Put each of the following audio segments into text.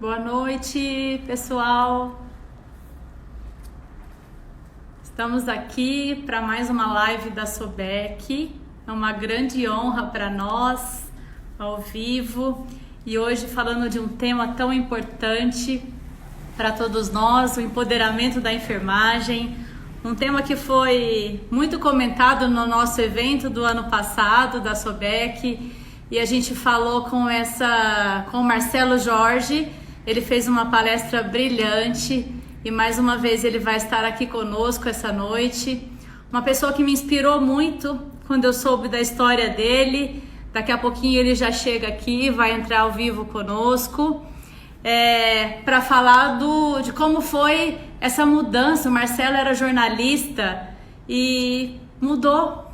Boa noite, pessoal. Estamos aqui para mais uma live da Sobec. É uma grande honra para nós, ao vivo, e hoje falando de um tema tão importante para todos nós, o empoderamento da enfermagem. Um tema que foi muito comentado no nosso evento do ano passado, da Sobec, e a gente falou com o Marcelo Jorge. Ele fez uma palestra brilhante e mais uma vez ele vai estar aqui conosco essa noite. Uma pessoa que me inspirou muito quando eu soube da história dele. Daqui a pouquinho ele já chega aqui, vai entrar ao vivo conosco para falar de como foi essa mudança. O Marcelo era jornalista e mudou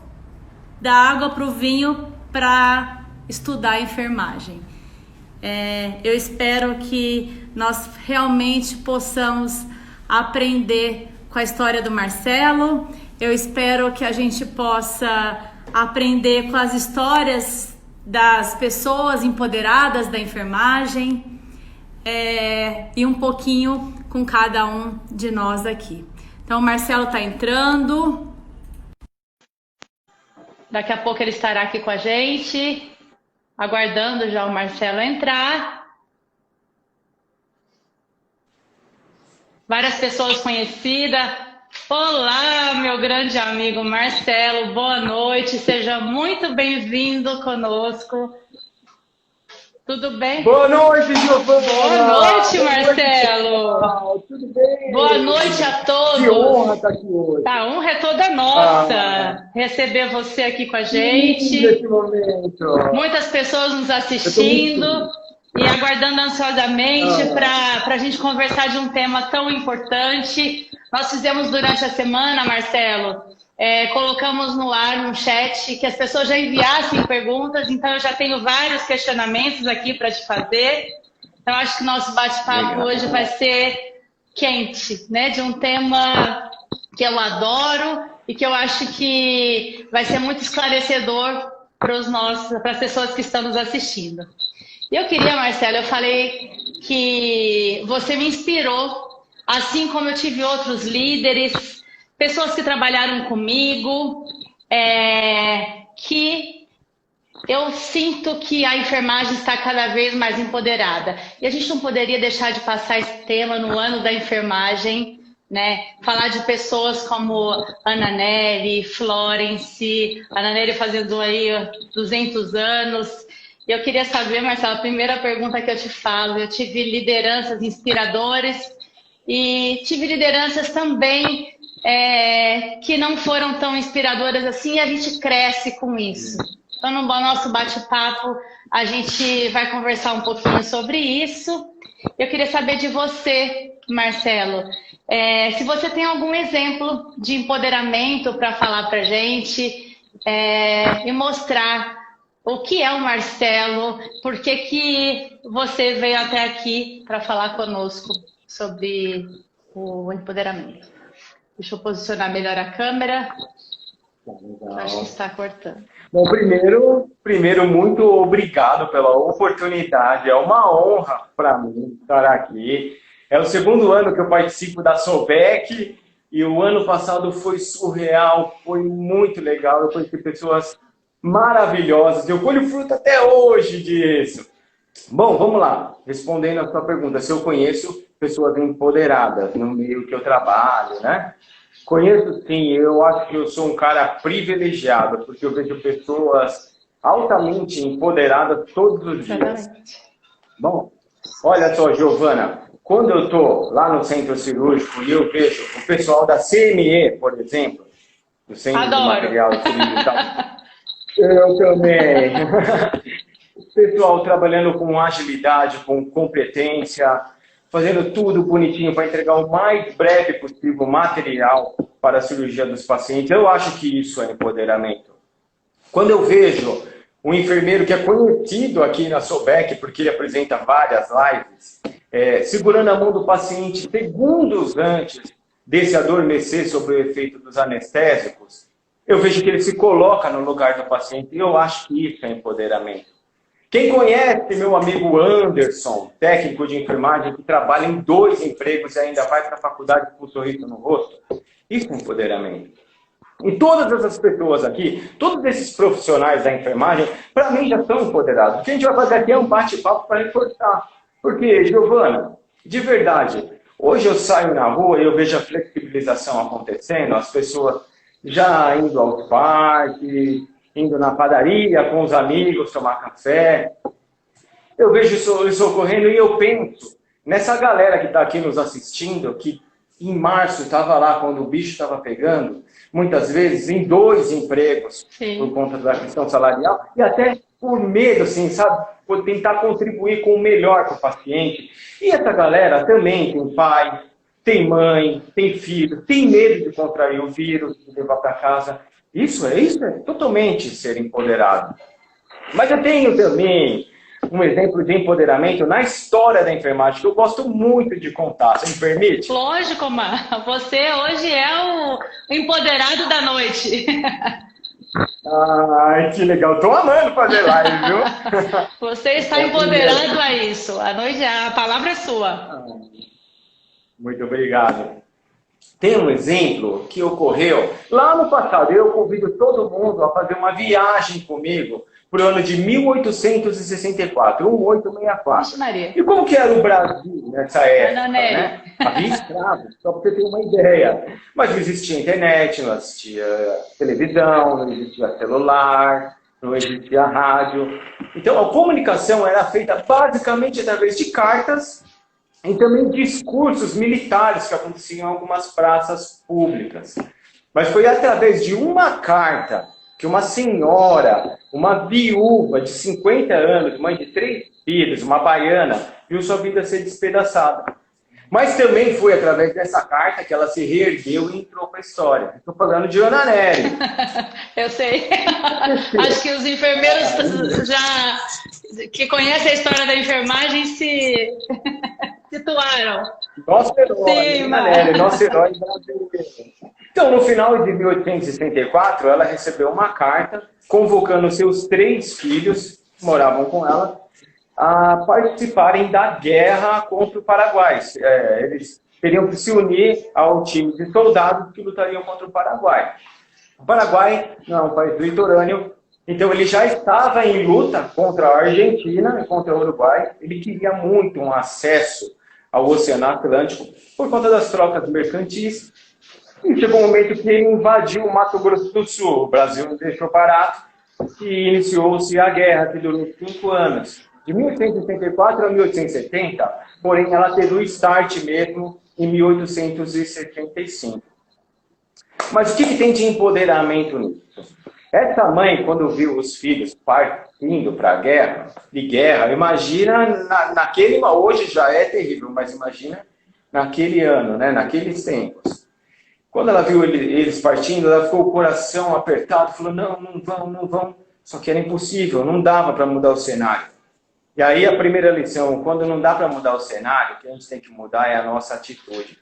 da água para o vinho para estudar enfermagem. Eu espero que nós realmente possamos aprender com a história do Marcelo. Eu espero que a gente possa aprender com as histórias das pessoas empoderadas da enfermagem e um pouquinho com cada um de nós aqui. Então o Marcelo está entrando. Daqui a pouco ele estará aqui com a gente. Aguardando já o Marcelo entrar. Várias pessoas conhecidas. Olá, meu grande amigo Marcelo, boa noite. Seja muito bem-vindo conosco. Tudo bem? Boa noite, Giovana. Boa noite, Marcelo. Tudo bem? Boa noite a todos. Que honra estar aqui hoje. A honra é toda nossa receber você aqui com a gente. Nesse momento. Muitas pessoas nos assistindo e aguardando ansiosamente para a gente conversar de um tema tão importante. Nós fizemos durante a semana, Marcelo, colocamos no ar um chat que as pessoas já enviassem perguntas, então eu já tenho vários questionamentos aqui para te fazer. Então acho que nosso bate-papo hoje vai ser quente, né? De um tema que eu adoro e que eu acho que vai ser muito esclarecedor para as pessoas que estão nos assistindo. E eu queria, Marcelo, eu falei que você me inspirou, assim como eu tive outros líderes, pessoas que trabalharam comigo, que eu sinto que a enfermagem está cada vez mais empoderada. E a gente não poderia deixar de passar esse tema no ano da enfermagem, né? Falar de pessoas como Ana Nery, Florence, Ana Nery fazendo aí 200 anos. E eu queria saber, Marcelo, a primeira pergunta que eu te falo, eu tive lideranças inspiradoras e tive lideranças também que não foram tão inspiradoras assim, e a gente cresce com isso. Então, no nosso bate-papo, a gente vai conversar um pouquinho sobre isso. Eu queria saber de você, Marcelo, se você tem algum exemplo de empoderamento para falar para a gente e mostrar o que é o Marcelo, por que você veio até aqui para falar conosco sobre o empoderamento. Deixa eu posicionar melhor a câmera. Acho que está cortando. Bom, primeiro, muito obrigado pela oportunidade. É uma honra para mim estar aqui. É o segundo ano que eu participo da Sobec e o ano passado foi surreal, foi muito legal. Eu conheci pessoas maravilhosas. Eu colho fruto até hoje disso. Bom, vamos lá. Respondendo a sua pergunta, se eu conheço pessoas empoderadas no meio que eu trabalho, né? Conheço sim, eu acho que eu sou um cara privilegiado, porque eu vejo pessoas altamente empoderadas todos os dias. Bom, olha só, Giovana, quando eu estou lá no centro cirúrgico e eu vejo o pessoal da CME, por exemplo, do Centro de Material Cirúrgico, eu também. O pessoal trabalhando com agilidade, com competência, fazendo tudo bonitinho para entregar o mais breve possível material para a cirurgia dos pacientes. Eu acho que isso é empoderamento. Quando eu vejo um enfermeiro que é conhecido aqui na Sobec, porque ele apresenta várias lives, segurando a mão do paciente segundos antes desse adormecer sobre o efeito dos anestésicos, eu vejo que ele se coloca no lugar do paciente e eu acho que isso é empoderamento. Quem conhece meu amigo Anderson, técnico de enfermagem, que trabalha em 2 empregos e ainda vai para a faculdade com um sorriso no rosto? Isso é empoderamento. E todas essas pessoas aqui, todos esses profissionais da enfermagem, para mim já são empoderados. O que a gente vai fazer aqui é um bate-papo para reforçar. Porque, Giovana, de verdade, hoje eu saio na rua e eu vejo a flexibilização acontecendo, as pessoas já indo aos parques, indo na padaria com os amigos tomar café. Eu vejo isso ocorrendo e eu penso nessa galera que está aqui nos assistindo, que em março estava lá quando o bicho estava pegando, muitas vezes em 2 empregos, sim, por conta da questão salarial, e até por medo, assim, sabe, por tentar contribuir com o melhor para o paciente. E essa galera também tem pai, tem mãe, tem filho, tem medo de contrair o vírus, de levar para casa. Isso é totalmente ser empoderado. Mas eu tenho também um exemplo de empoderamento na história da enfermagem, que eu gosto muito de contar. Você me permite? Lógico, Mar. Você hoje é o empoderado da noite. Ai, que legal. Estou amando fazer live, viu? Você está empoderado a isso. A noite, a palavra é sua. Muito obrigado. Tem um exemplo que ocorreu lá no passado. Eu convido todo mundo a fazer uma viagem comigo para o ano de 1864, 1864. Maria. E como que era o Brasil nessa época? Né? Havia escravos, só para você ter uma ideia. Mas não existia internet, não existia televisão, não existia celular, não existia rádio. Então a comunicação era feita basicamente através de cartas e também discursos militares que aconteciam em algumas praças públicas. Mas foi através de uma carta que uma senhora, uma viúva de 50 anos, mãe de 3 filhos, uma baiana, viu sua vida ser despedaçada. Mas também foi através dessa carta que ela se reergueu e entrou para a história. Estou falando de Ana Nery. Eu sei. Acho que os enfermeiros já que conhecem a história da enfermagem se situaram. Nosso herói, Ana Nery, nosso herói brasileiro. Então, no final de 1864, ela recebeu uma carta convocando seus 3 filhos, que moravam com ela, a participarem da guerra contra o Paraguai. Eles teriam que se unir ao time de soldados que lutariam contra o Paraguai. O Paraguai não é um país litorâneo, então ele já estava em luta contra a Argentina e contra o Uruguai. Ele queria muito um acesso ao Oceano Atlântico por conta das trocas mercantis. E chegou um momento que ele invadiu o Mato Grosso do Sul. O Brasil não deixou parado e iniciou-se a guerra, que durou 5 anos. De 1864 a 1870, porém ela teve o start mesmo em 1875. Mas o que tem de empoderamento nisso? Essa mãe, quando viu os filhos partindo para a guerra, imagina naquele, hoje já é terrível, mas imagina naquele ano, né, naqueles tempos. Quando ela viu eles partindo, ela ficou com o coração apertado, falou, não vão. Só que era impossível, não dava para mudar o cenário. E aí a primeira lição, quando não dá para mudar o cenário, o que a gente tem que mudar é a nossa atitude.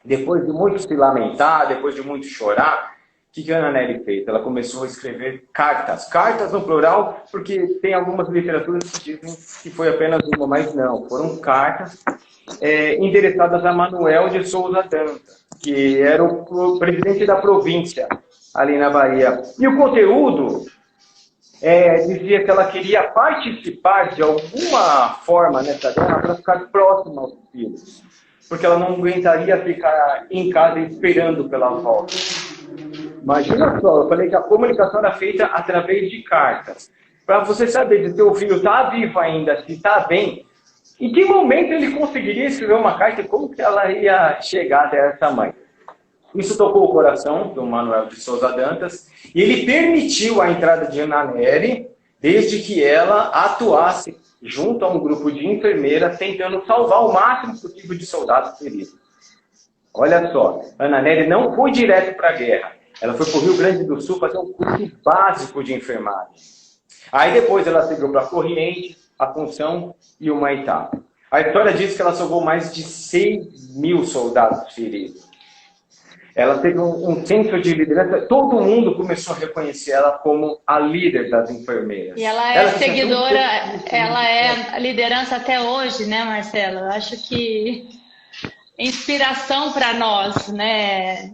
Depois de muito se lamentar, depois de muito chorar, o que a Ana Nery fez? Ela começou a escrever cartas no plural, porque tem algumas literaturas que dizem que foi apenas uma, mas não, foram cartas endereçadas a Manuel de Souza Dantas, que era o presidente da província, ali na Bahia. E o conteúdo dizia que ela queria participar de alguma forma nessa guerra para ficar próxima aos filhos, porque ela não aguentaria ficar em casa esperando pela volta. Imagina só, eu falei que a comunicação era feita através de cartas. Para você saber se seu filho está vivo ainda, se está bem, em que momento ele conseguiria escrever uma carta e como que ela ia chegar até essa mãe? Isso tocou o coração do Manuel de Souza Dantas e ele permitiu a entrada de Ana Nery desde que ela atuasse junto a um grupo de enfermeiras tentando salvar o máximo possível de soldados feridos. Olha só, Ana Nery não foi direto para a guerra. Ela foi para o Rio Grande do Sul fazer um curso básico de enfermagem. Aí depois ela seguiu para Corrientes, Assunção e Humaitá. A história diz que ela salvou mais de 6.000 soldados feridos. Ela teve um senso de liderança, todo mundo começou a reconhecer ela como a líder das enfermeiras. E ela é seguidora, ela é a liderança até hoje, né, Marcelo? Eu acho que inspiração para nós, né?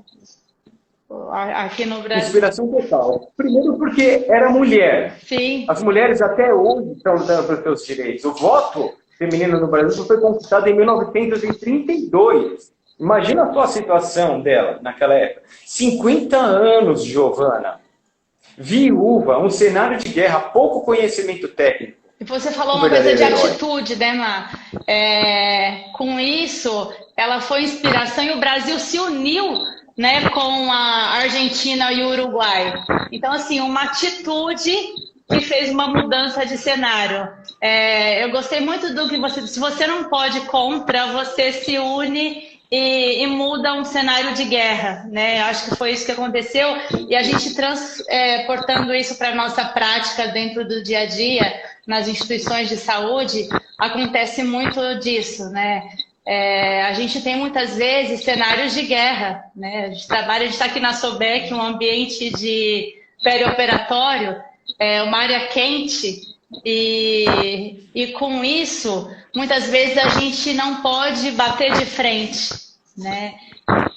Aqui no Brasil. Inspiração total. Primeiro porque era mulher. Sim. As mulheres até hoje estão lutando pelos seus direitos. O voto feminino no Brasil foi conquistado em 1932. Imagina só a situação dela naquela época. 50 anos, Giovana. Viúva, um cenário de guerra, pouco conhecimento técnico. E você falou uma coisa de atitude, né, Mar? Com isso, ela foi inspiração e o Brasil se uniu, né, com a Argentina e o Uruguai. Então, assim, uma atitude que fez uma mudança de cenário. Eu gostei muito do que você disse. Se você não pode ir contra, você se une e muda um cenário de guerra, né? Eu acho que foi isso que aconteceu. E a gente transportando isso para a nossa prática dentro do dia a dia, nas instituições de saúde, acontece muito disso, né? A gente tem muitas vezes cenários de guerra, né? A gente está aqui na SOBEC, um ambiente de perioperatório, uma área quente, e com isso, muitas vezes a gente não pode bater de frente, né?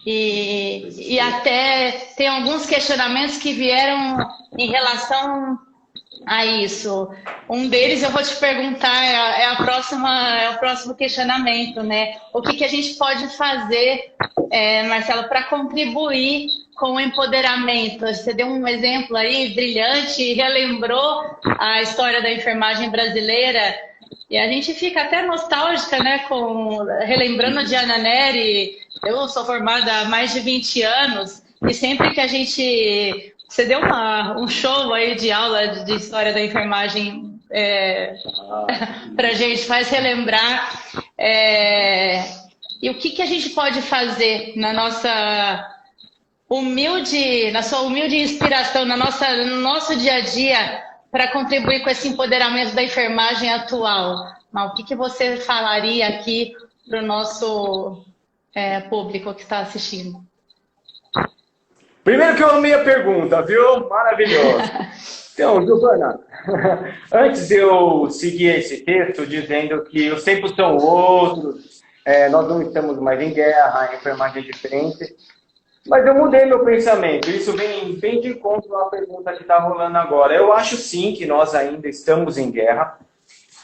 E até tem alguns questionamentos que vieram em relação a isso. Um deles eu vou te perguntar, é o próximo questionamento, né? O que a gente pode fazer, Marcelo, para contribuir com o empoderamento? Você deu um exemplo aí brilhante, relembrou a história da enfermagem brasileira, e a gente fica até nostálgica, né, relembrando de Ana Nery. Eu sou formada há mais de 20 anos, e sempre que a gente... Você deu um show aí de aula de história da enfermagem para a gente, faz relembrar. E o que a gente pode fazer na sua humilde inspiração, no nosso dia a dia, para contribuir com esse empoderamento da enfermagem atual? Mas o que você falaria aqui para o nosso público que está assistindo? Primeiro que eu amei a pergunta, viu? Maravilhoso. Então, Giovana, antes de eu seguir esse texto dizendo que os tempos são outros, nós não estamos mais em guerra, a enfermagem é diferente, mas eu mudei meu pensamento. Isso vem bem de encontro à pergunta que está rolando agora. Eu acho sim que nós ainda estamos em guerra,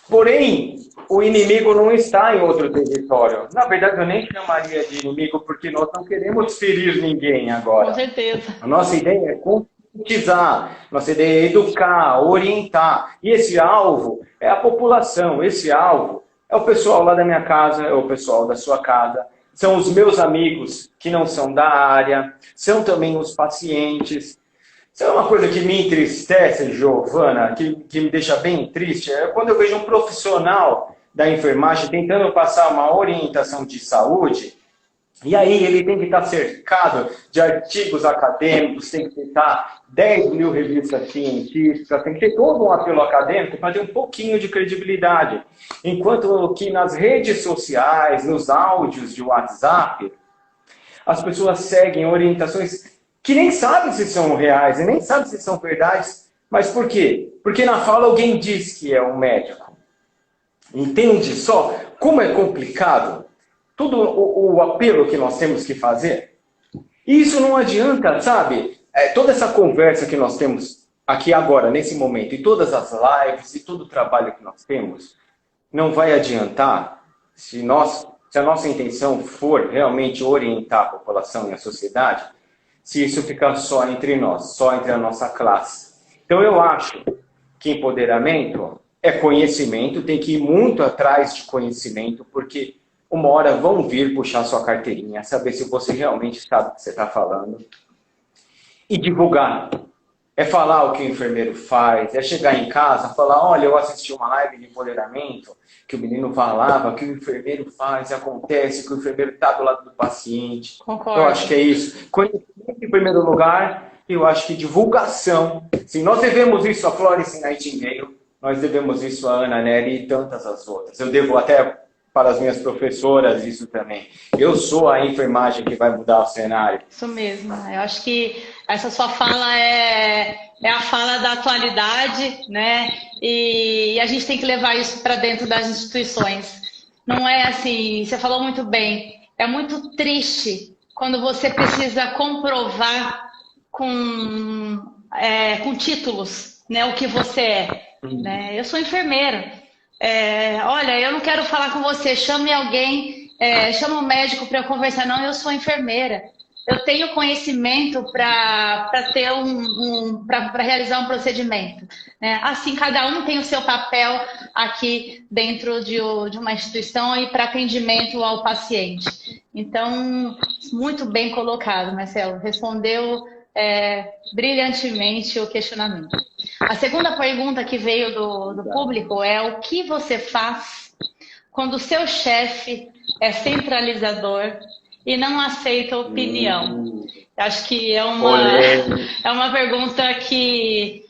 porém, o inimigo não está em outro território. Na verdade, eu nem chamaria de inimigo, porque nós não queremos ferir ninguém agora. Com certeza. A nossa ideia é conscientizar, nossa ideia é educar, orientar. E esse alvo é a população, esse alvo é o pessoal lá da minha casa, é o pessoal da sua casa, são os meus amigos que não são da área, são também os pacientes. Isso é uma coisa que me entristece, Giovana, que me deixa bem triste, é quando eu vejo um profissional da enfermagem tentando passar uma orientação de saúde, e aí ele tem que estar cercado de artigos acadêmicos, tem que citar 10 mil revistas científicas, tem que ter todo um apelo acadêmico para ter um pouquinho de credibilidade. Enquanto que nas redes sociais, nos áudios de WhatsApp, as pessoas seguem orientações que nem sabem se são reais e nem sabem se são verdades. Mas por quê? Porque na fala alguém diz que é um médico. Entende só como é complicado todo o apelo que nós temos que fazer? E isso não adianta, sabe? Toda essa conversa que nós temos aqui agora, nesse momento, e todas as lives e todo o trabalho que nós temos, não vai adiantar se a nossa intenção for realmente orientar a população e a sociedade, se isso ficar só entre nós, só entre a nossa classe. Então eu acho que empoderamento é conhecimento, tem que ir muito atrás de conhecimento, porque uma hora vão vir puxar sua carteirinha, saber se você realmente sabe o que você está falando. E divulgar. É falar o que o enfermeiro faz, é chegar em casa, falar, olha, eu assisti uma live de empoderamento, que o menino falava, que o enfermeiro faz, acontece, que o enfermeiro está do lado do paciente. Concordo. Eu acho que é isso. Conhecimento em primeiro lugar, eu acho que divulgação. Sim, nós devemos isso a Florence Nightingale, nós devemos isso a Ana Nery e tantas as outras. Eu devo até para as minhas professoras isso também. Eu sou a enfermagem que vai mudar o cenário. Isso mesmo. Eu acho que essa sua fala é a fala da atualidade, né? E a gente tem que levar isso para dentro das instituições. Não é assim, você falou muito bem, é muito triste quando você precisa comprovar com títulos, né, o que você é. Né? Eu sou enfermeira. Olha, eu não quero falar com você, chame alguém, chama um médico para eu conversar. Não, eu sou enfermeira. Eu tenho conhecimento para ter para realizar um procedimento. Né? Assim, cada um tem o seu papel aqui dentro de uma instituição e para atendimento ao paciente. Então, muito bem colocado, Marcelo. Respondeu brilhantemente o questionamento. A segunda pergunta que veio do público é: o que você faz quando o seu chefe é centralizador e não aceita opinião? Acho que é uma pergunta que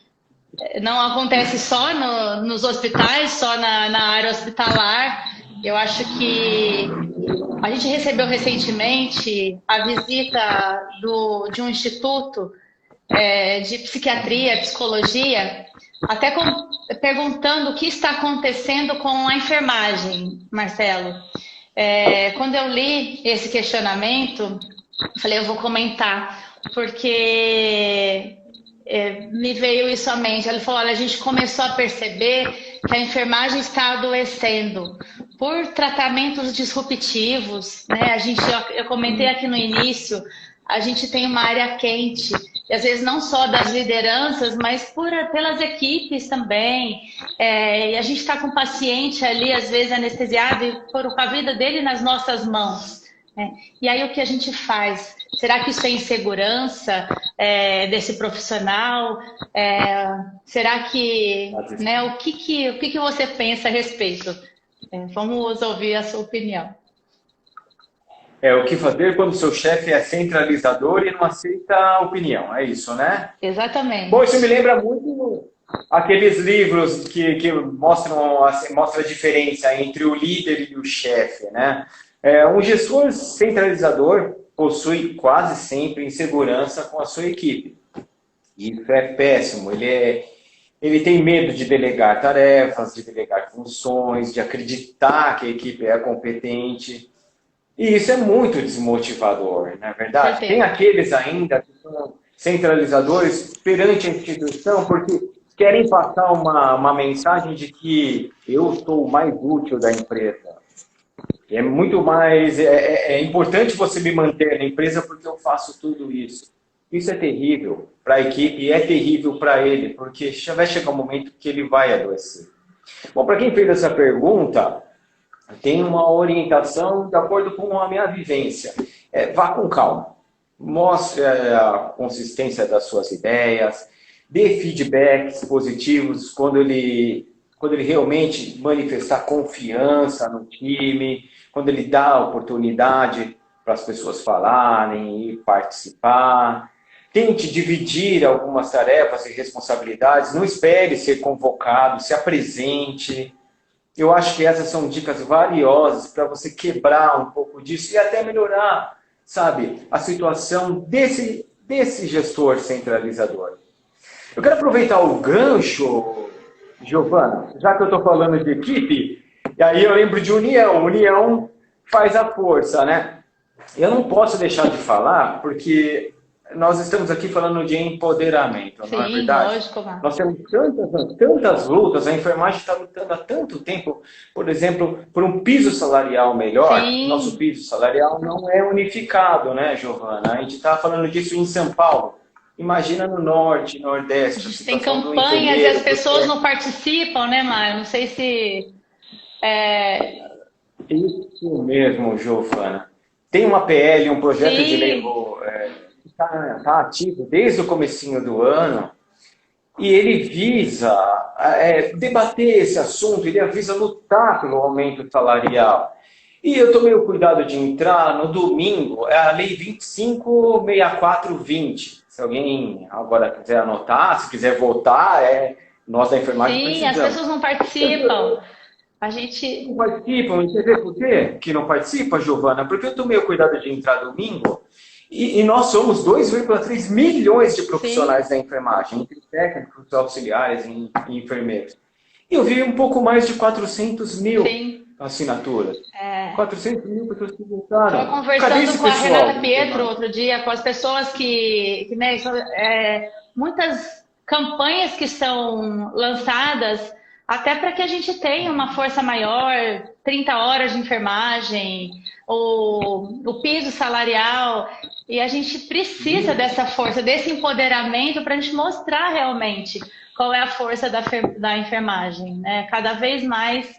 não acontece só nos hospitais, só na área hospitalar. Eu acho que a gente recebeu recentemente a visita de um instituto de psiquiatria, psicologia, até perguntando o que está acontecendo com a enfermagem, Marcelo. Quando eu li esse questionamento, falei, eu vou comentar, porque me veio isso à mente. Ele falou, olha, a gente começou a perceber que a enfermagem está adoecendo por tratamentos disruptivos, né? Eu comentei aqui no início, a gente tem uma área quente, e às vezes não só das lideranças, mas pelas equipes também. E a gente está com o paciente ali, às vezes anestesiado, e com a vida dele nas nossas mãos. E aí o que a gente faz? Será que isso é insegurança desse profissional? Será que, né, o que você pensa a respeito? Vamos ouvir a sua opinião. O que fazer quando o seu chefe é centralizador e não aceita a opinião, é isso, né? Exatamente. Bom, isso me lembra muito aqueles livros que mostram a diferença entre o líder e o chefe, né? Um gestor centralizador possui quase sempre insegurança com a sua equipe. Isso é péssimo. Ele tem medo de delegar tarefas, de delegar funções, de acreditar que a equipe é competente. E isso é muito desmotivador, não é verdade? Tem aqueles ainda que são centralizadores perante a instituição porque querem passar uma mensagem de que eu sou o mais útil da empresa. É muito mais... É importante você me manter na empresa porque eu faço tudo isso. Isso é terrível para a equipe e é terrível para ele, porque já vai chegar um momento que ele vai adoecer. Bom, para quem fez essa pergunta, tem uma orientação de acordo com a minha vivência. Vá com calma. Mostre a consistência das suas ideias, dê feedbacks positivos quando ele realmente manifestar confiança no time, quando ele dá a oportunidade para as pessoas falarem e participar. Tente dividir algumas tarefas e responsabilidades, não espere ser convocado, se apresente. Eu acho que essas são dicas valiosas para você quebrar um pouco disso e até melhorar, sabe, a situação desse gestor centralizador. Eu quero aproveitar o gancho, Giovana, já que eu estou falando de equipe, e aí eu lembro de união. União faz a força, né? Eu não posso deixar de falar, porque nós estamos aqui falando de empoderamento, não é verdade? Lógico, Marcos. Nós temos tantas lutas, a enfermagem está lutando há tanto tempo, por exemplo, por um piso salarial melhor. Sim. Nosso piso salarial não é unificado, né, Giovana? A gente está falando disso em São Paulo. Imagina no Norte, Nordeste. A gente tem campanhas e as pessoas não participam, né, Mário? Não sei se... Isso mesmo, Giovana. Tem uma PL, um projeto de lei que está ativo desde o comecinho do ano, e ele visa debater esse assunto, ele visa lutar pelo aumento salarial. E eu tomei o cuidado de entrar no domingo, é a Lei 25.6420. Se alguém agora quiser anotar, se quiser votar, nós da enfermagem Sim, precisamos. as pessoas não participam. A gente... Não participam, entendeu por quê que não participa, Giovana? Porque eu tomei o cuidado de entrar domingo e nós somos 2,3 milhões de profissionais da enfermagem, entre técnicos, auxiliares e enfermeiros. E eu vi um pouco mais de 400 mil assinaturas. 400 mil pessoas que votaram. Estava conversando com a Renata Pietro outro dia, com as pessoas que né, muitas campanhas que são lançadas até para que a gente tenha uma força maior, 30 horas de enfermagem, o piso salarial, e a gente precisa dessa força, desse empoderamento para a gente mostrar realmente qual é a força da enfermagem, né? Cada vez mais,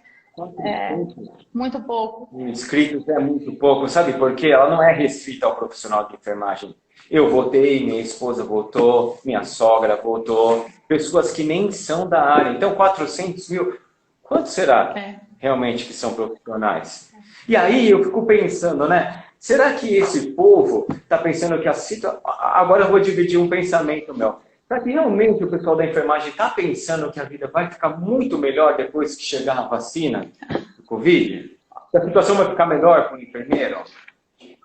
muito pouco. Inscritos é muito pouco, sabe por quê? Ela não é restrita ao profissional de enfermagem. Eu votei, minha esposa votou, minha sogra votou, pessoas que nem são da área. Então, 400 mil, quanto será realmente que são profissionais? E aí eu fico pensando, né? Será que esse povo está pensando que a situação... Agora eu vou dividir um pensamento meu. Será que realmente o pessoal da enfermagem está pensando que a vida vai ficar muito melhor depois que chegar a vacina do Covid? A situação vai ficar melhor para o enfermeiro?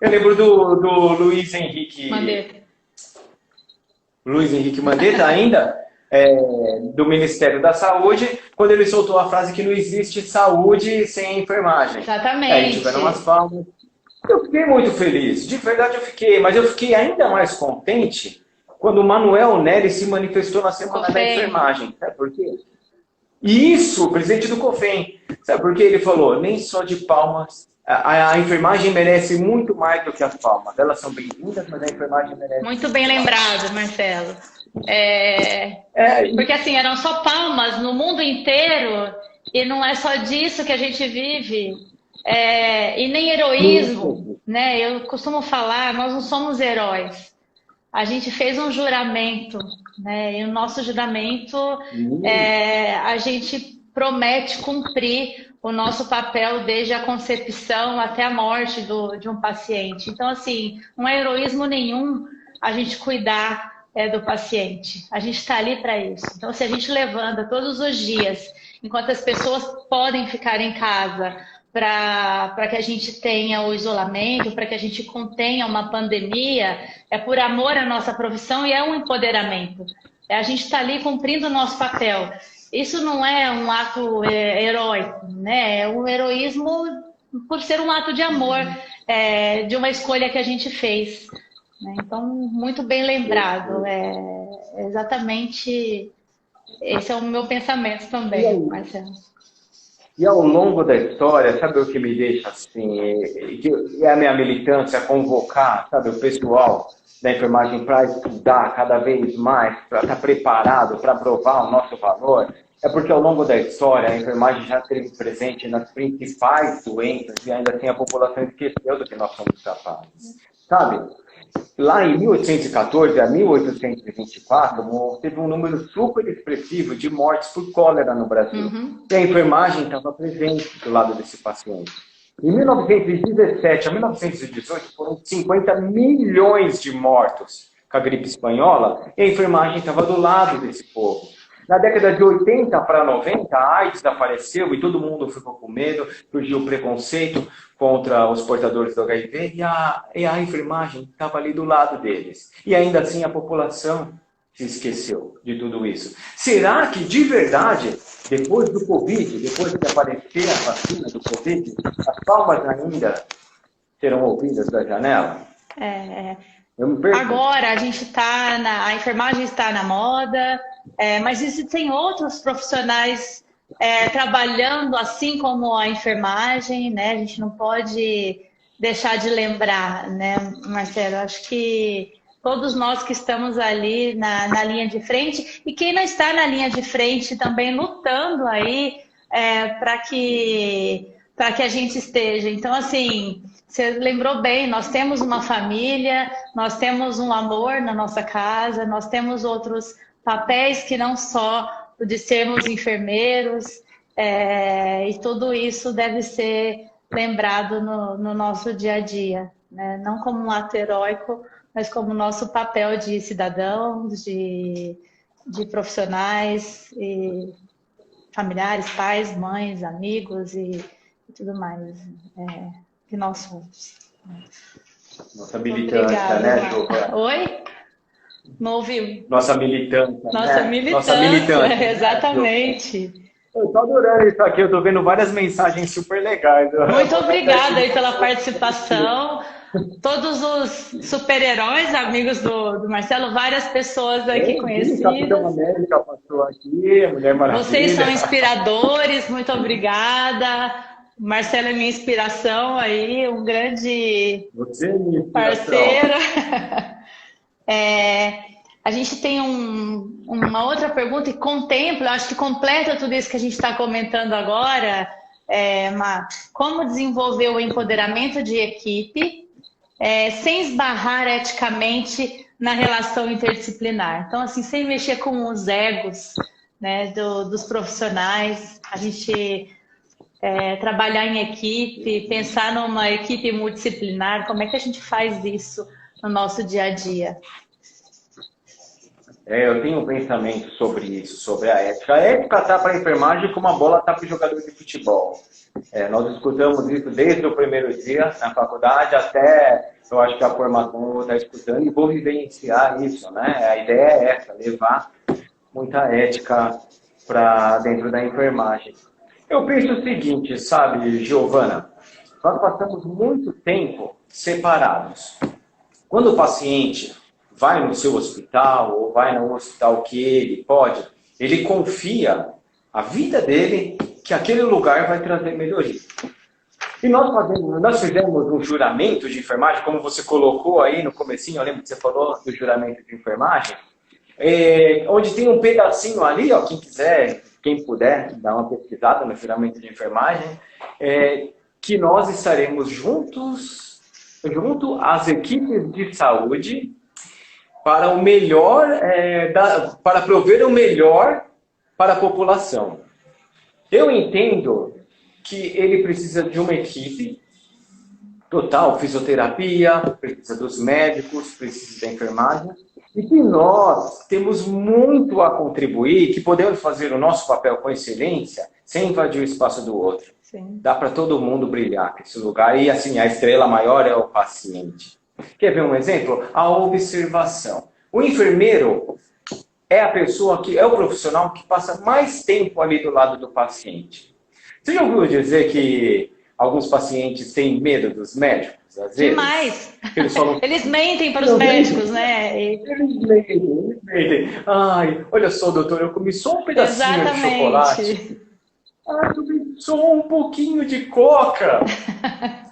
Eu lembro do Luiz Henrique Mandetta ainda, do Ministério da Saúde, quando ele soltou a frase que não existe saúde sem enfermagem. Exatamente. Aí tiveram umas palmas. Eu fiquei muito feliz, de verdade eu fiquei, mas eu fiquei ainda mais contente quando o Manuel Neri se manifestou na Semana da Enfermagem. Sabe por quê? E isso, o presidente do COFEM. Sabe por quê? Ele falou, nem só de palmas. A enfermagem merece muito mais do que as palmas. Elas são bem-vindas, mas a enfermagem merece... Muito bem lembrado, Marcelo. Porque assim, eram só palmas no mundo inteiro e não é só disso que a gente vive. E nem heroísmo, né? Eu costumo falar, nós não somos heróis. A gente fez um juramento, né? E o nosso juramento, a gente promete cumprir o nosso papel desde a concepção até a morte de um paciente. Então, assim, não é heroísmo nenhum a gente cuidar do paciente. A gente está ali para isso. Então, se a gente levanta todos os dias, enquanto as pessoas podem ficar em casa, para que a gente tenha o isolamento, para que a gente contenha uma pandemia, é por amor à nossa profissão e é um empoderamento. A gente está ali cumprindo o nosso papel. Isso não é um ato heróico, né? É um heroísmo por ser um ato de amor, de uma escolha que a gente fez. Né? Então, muito bem lembrado. Exatamente esse é o meu pensamento também, Marcelo. E ao longo da história, sabe o que me deixa assim? É a minha militância convocar, sabe, o pessoal da enfermagem para estudar cada vez mais, para estar preparado para provar o nosso valor. É porque ao longo da história a enfermagem já esteve presente nas principais doenças e ainda assim a população esqueceu do que nós somos capazes. Sabe? Lá em 1814 a 1824, teve um número super expressivo de mortes por cólera no Brasil. E a enfermagem estava presente do lado desse paciente. Em 1917 a 1918, foram 50 milhões de mortos com a gripe espanhola, e a enfermagem estava do lado desse povo. Na década de 80 para 90, a AIDS apareceu e todo mundo ficou com medo, surgiu o preconceito contra os portadores do HIV e a enfermagem estava ali do lado deles. E ainda assim a população se esqueceu de tudo isso. Será que, de verdade, depois do Covid, depois de aparecer a vacina do Covid, as palmas ainda serão ouvidas da janela? Agora a gente a enfermagem está na moda, mas existem outros profissionais trabalhando assim como a enfermagem, né? A gente não pode deixar de lembrar, né, Marcelo? Acho que todos nós que estamos ali na linha de frente, e quem não está na linha de frente também lutando aí para que a gente esteja. Então, assim, você lembrou bem, nós temos uma família, nós temos um amor na nossa casa, nós temos outros papéis que não só de sermos enfermeiros, e tudo isso deve ser lembrado no nosso dia a dia, né? Não como um ato heróico, mas como nosso papel de cidadãos, de profissionais, e familiares, pais, mães, amigos e tudo mais que nós somos. Nossa militância, né, Giovana? Oi? Não ouviu? Nossa militância, Nossa né? militância, Nossa militância, né, exatamente. Eu tô adorando isso aqui, eu tô vendo várias mensagens super legais. Muito obrigada aí pela participação. Todos os super-heróis, amigos do Marcelo, várias pessoas aqui conhecidas. Capitão América passou aqui, Mulher Maravilha. Vocês são inspiradores, muito obrigada. Marcelo é minha inspiração aí, um grande parceiro. A gente tem uma outra pergunta que contempla, acho que completa tudo isso que a gente está comentando agora, como desenvolver o empoderamento de equipe sem esbarrar eticamente na relação interdisciplinar. Então, assim, sem mexer com os egos, né, dos profissionais, a gente trabalhar em equipe, pensar numa equipe multidisciplinar, como é que a gente faz isso no nosso dia a dia? Eu tenho um pensamento sobre isso, sobre a ética. A ética está para a enfermagem como a bola está para o jogador de futebol. Nós escutamos isso desde o primeiro dia na faculdade até, eu acho que a formação está escutando e vou vivenciar isso, né? A ideia é essa, levar muita ética para dentro da enfermagem. Eu penso o seguinte, sabe, Giovana? Nós passamos muito tempo separados. Quando o paciente vai no seu hospital ou vai no hospital que ele confia a vida dele que aquele lugar vai trazer melhoria. E nós fizemos um juramento de enfermagem, como você colocou aí no comecinho, eu lembro que você falou do juramento de enfermagem, onde tem um pedacinho ali, ó, quem quiser, quem puder, dar uma pesquisada no juramento de enfermagem, que nós estaremos junto às equipes de saúde para o melhor, para prover o melhor para a população. Eu entendo que ele precisa de uma equipe total, fisioterapia, precisa dos médicos, precisa da enfermagem, e que nós temos muito a contribuir, que podemos fazer o nosso papel com excelência, sem invadir o espaço do outro. Sim. Dá para todo mundo brilhar nesse lugar, e assim, a estrela maior é o paciente. Quer ver um exemplo? A observação. O enfermeiro é a pessoa que é o profissional que passa mais tempo ali do lado do paciente. Você já ouviu dizer que alguns pacientes têm medo dos médicos, às vezes? Demais! Eles mentem para os médicos, né? Eles mentem. Ai, olha só, doutor, eu comi só um pedacinho de chocolate. Eu comi só um pouquinho de coca.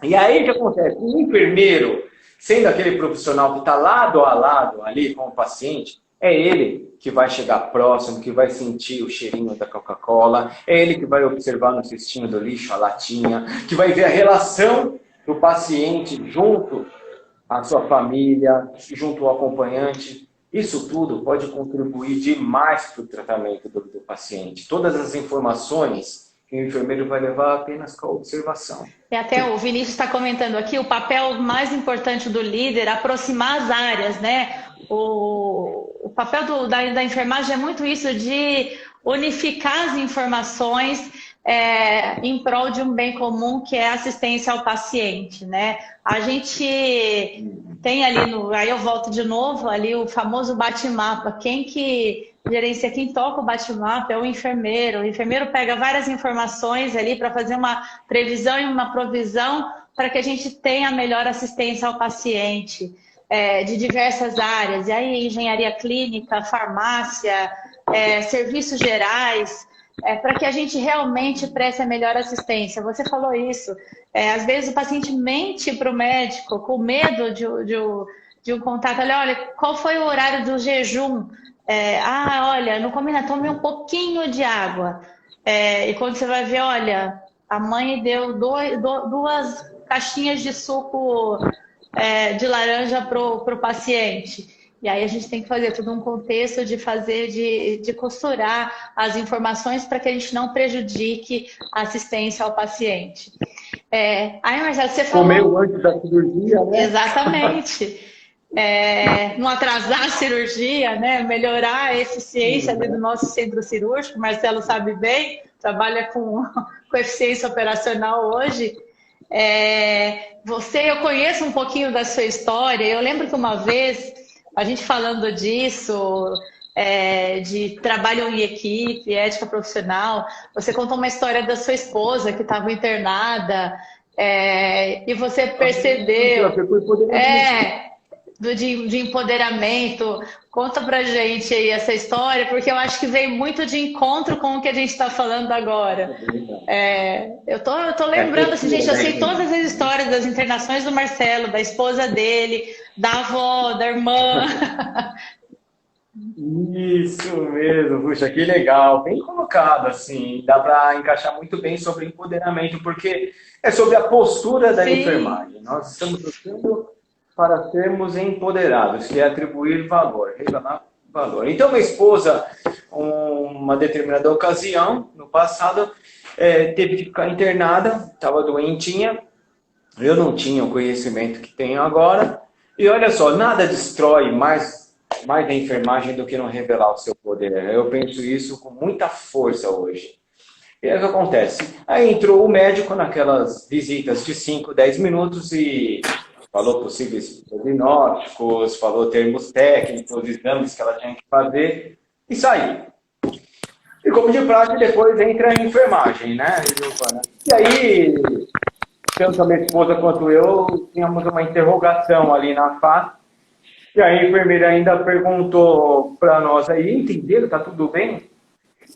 E aí o que acontece? O enfermeiro, sendo aquele profissional que está lado a lado ali com o paciente, é ele que vai chegar próximo, que vai sentir o cheirinho da Coca-Cola, é ele que vai observar no cestinho do lixo a latinha, que vai ver a relação do paciente junto à sua família, junto ao acompanhante. Isso tudo pode contribuir demais para o tratamento do paciente. Todas as informações que o enfermeiro vai levar apenas com a observação. E até o Vinícius está comentando aqui, o papel mais importante do líder é aproximar as áreas, né? O papel da enfermagem é muito isso, de unificar as informações em prol de um bem comum, que é a assistência ao paciente, né? A gente tem ali, aí eu volto de novo, ali o famoso bate-mapa. Quem que gerencia, quem toca o bate-mapa é o enfermeiro. O enfermeiro pega várias informações ali para fazer uma previsão e uma provisão para que a gente tenha melhor assistência ao paciente, de diversas áreas. E aí, engenharia clínica, farmácia, serviços gerais, para que a gente realmente preste a melhor assistência. Você falou isso. Às vezes o paciente mente para o médico com medo de um contato. Olha, qual foi o horário do jejum? Olha, não combina, tome um pouquinho de água. E quando você vai ver, olha, a mãe deu duas caixinhas de suco de laranja para o paciente. E aí a gente tem que fazer todo um contexto de costurar as informações para que a gente não prejudique a assistência ao paciente. Aí, Marcelo, você falou... Comeu antes da cirurgia, né? Exatamente. não atrasar a cirurgia, né? Melhorar a eficiência ali do nosso centro cirúrgico. O Marcelo sabe bem, trabalha com eficiência operacional hoje. Eu conheço um pouquinho da sua história. Eu lembro que uma vez, a gente falando disso, de trabalho em equipe, ética profissional, você contou uma história da sua esposa que estava internada, e você percebeu de empoderamento. Conta pra gente aí essa história, porque eu acho que veio muito de encontro com o que a gente está falando agora. Eu tô lembrando, assim, gente, eu sei todas as histórias das internações do Marcelo, da esposa dele, da avó, da irmã. Isso mesmo, puxa, que legal, bem colocado, assim, dá para encaixar muito bem sobre empoderamento, porque é sobre a postura da enfermagem. Nós estamos lutando para sermos empoderados, que é atribuir valor, revelar valor. Então, minha esposa, uma determinada ocasião, no passado, teve que ficar internada, estava doentinha, eu não tinha o conhecimento que tenho agora, e olha só, nada destrói mais a enfermagem do que não revelar o seu poder. Eu penso isso com muita força hoje. E aí o que acontece? Aí entrou o médico naquelas visitas de 5, 10 minutos e falou possíveis diagnósticos, falou termos técnicos, exames que ela tinha que fazer e saiu. E como de praxe, depois entra a enfermagem, né, Giovana? E aí, tanto a minha esposa quanto eu, tínhamos uma interrogação ali na face. E a enfermeira ainda perguntou para nós aí, entenderam? Tá tudo bem?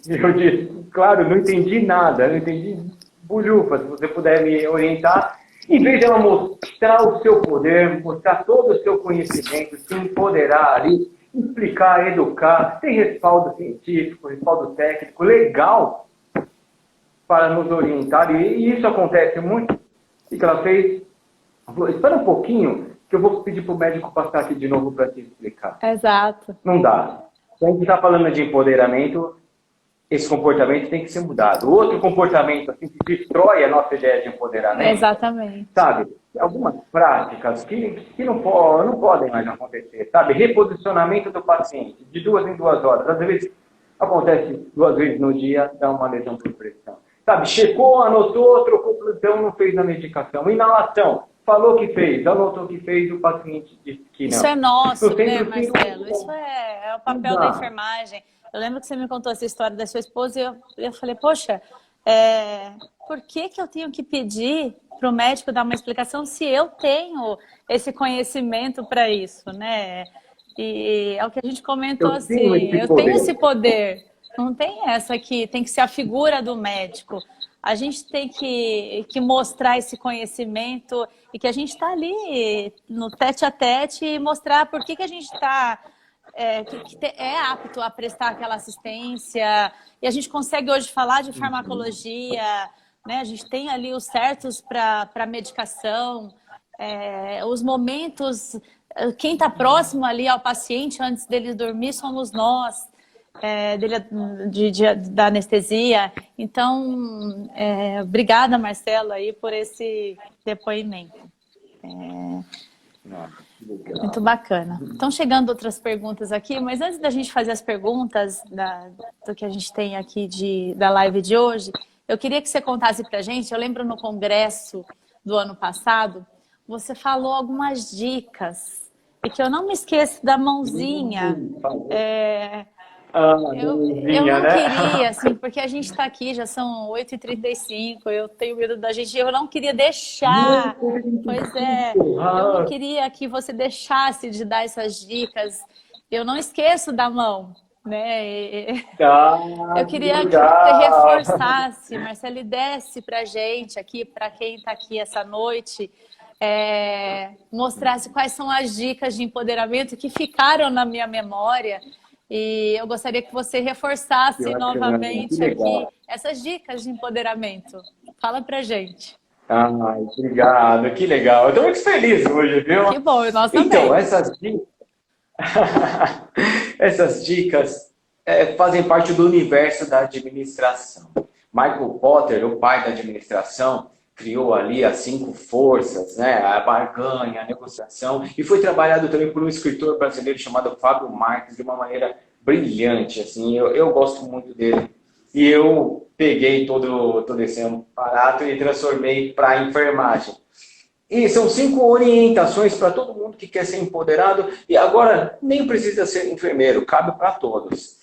E eu disse, claro, não entendi nada, não entendi bulhufa, se você puder me orientar. Em vez de ela mostrar o seu poder, mostrar todo o seu conhecimento, se empoderar ali, explicar, educar, tem respaldo científico, respaldo técnico, legal, para nos orientar. E isso acontece muito. O que ela fez? Ela falou, espera um pouquinho, que eu vou pedir para o médico passar aqui de novo para te explicar. Exato. Não dá. Se a gente está falando de empoderamento, esse comportamento tem que ser mudado. Outro comportamento assim, que destrói a nossa ideia de empoderamento. Exatamente. Sabe? Algumas práticas que não podem mais acontecer. Sabe? Reposicionamento do paciente, de 2 em 2 horas. Às vezes acontece 2 vezes no dia, dá uma lesão por pressão. Sabe? Checou, anotou, trocou plantão, não fez a medicação. Inalação. Falou que fez, anotou que fez, o paciente disse que não. Isso é nosso, né, Marcelo? Isso é o papel da enfermagem. Eu lembro que você me contou essa história da sua esposa e eu falei, poxa, por que eu tenho que pedir para o médico dar uma explicação se eu tenho esse conhecimento para isso, né? E é o que a gente comentou assim, eu tenho esse poder. Não tem essa aqui, tem que ser a figura do médico. A gente tem que mostrar esse conhecimento e que a gente está ali no tete a tete e mostrar por que a gente está apto a prestar aquela assistência. E a gente consegue hoje falar de farmacologia, né? A gente tem ali os certos para medicação, os momentos, quem está próximo ali ao paciente antes dele dormir somos nós. Da anestesia. Então, obrigada, Marcelo, aí, por esse depoimento. Muito bacana. Estão chegando outras perguntas aqui, mas antes da gente fazer as perguntas do que a gente tem aqui da live de hoje, eu queria que você contasse para a gente. Eu lembro no congresso do ano passado, você falou algumas dicas, e que eu não me esqueço da mãozinha. Eu não queria, assim, porque a gente está aqui, já são 8h35, eu tenho medo da gente, eu não queria deixar, eu não queria que você deixasse de dar essas dicas, eu não esqueço da mão, né? Eu queria que você reforçasse, Marcelo, e desse pra gente aqui, para quem está aqui essa noite, mostrasse quais são as dicas de empoderamento que ficaram na minha memória. E eu gostaria que você reforçasse novamente aqui essas dicas de empoderamento. Fala pra gente. Obrigado, que legal. Eu estou muito feliz hoje, viu? Que bom, nós também. Então, essas dicas fazem parte do universo da administração. Michael Potter, o pai da administração, criou ali as 5 forças, né? A barganha, a negociação, e foi trabalhado também por um escritor brasileiro chamado Fábio Marques de uma maneira brilhante, assim, eu gosto muito dele. E eu peguei todo esse aparato e transformei para a enfermagem. E são 5 orientações para todo mundo que quer ser empoderado, e agora nem precisa ser enfermeiro, cabe para todos.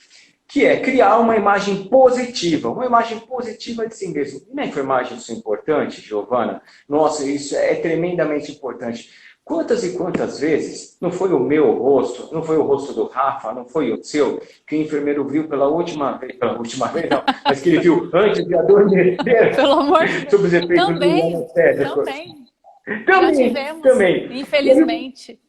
Que é criar uma imagem positiva de si mesmo. E na enfermagem isso é importante, Giovana? Nossa, isso é tremendamente importante. Quantas e quantas vezes não foi o meu rosto, não foi o rosto do Rafa, não foi o seu, que o enfermeiro viu pela última vez não, mas que ele viu antes de adormecer. Pelo amor de Deus. Sobre os efeitos Também, do anestésico. também. Já tivemos, infelizmente.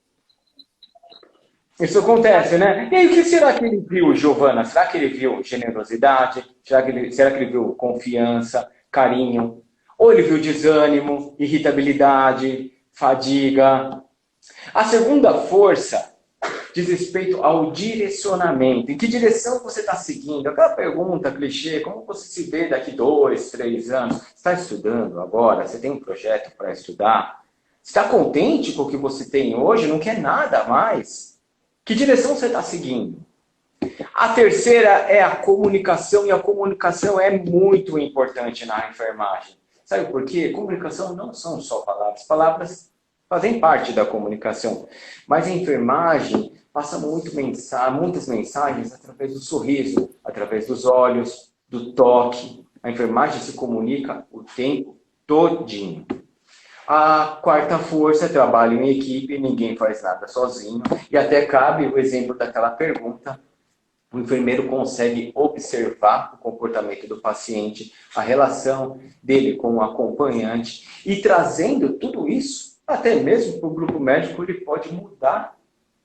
Isso acontece, né? E aí, o que será que ele viu, Giovana? Será que ele viu generosidade? Será que ele viu confiança, carinho? Ou ele viu desânimo, irritabilidade, fadiga? A segunda força diz respeito ao direcionamento. Em que direção você está seguindo? Aquela pergunta clichê, como você se vê daqui 2, 3 anos? Você está estudando agora? Você tem um projeto para estudar? Você está contente com o que você tem hoje? Não quer nada a mais? Que direção você está seguindo? A terceira é a comunicação, e a comunicação é muito importante na enfermagem. Sabe por quê? Comunicação não são só palavras. Palavras fazem parte da comunicação. Mas a enfermagem passa muitas mensagens através do sorriso, através dos olhos, do toque. A enfermagem se comunica o tempo todinho. A quarta força é trabalho em equipe, ninguém faz nada sozinho. E até cabe o exemplo daquela pergunta. O enfermeiro consegue observar o comportamento do paciente, a relação dele com o acompanhante, e trazendo tudo isso, até mesmo para o grupo médico, ele pode mudar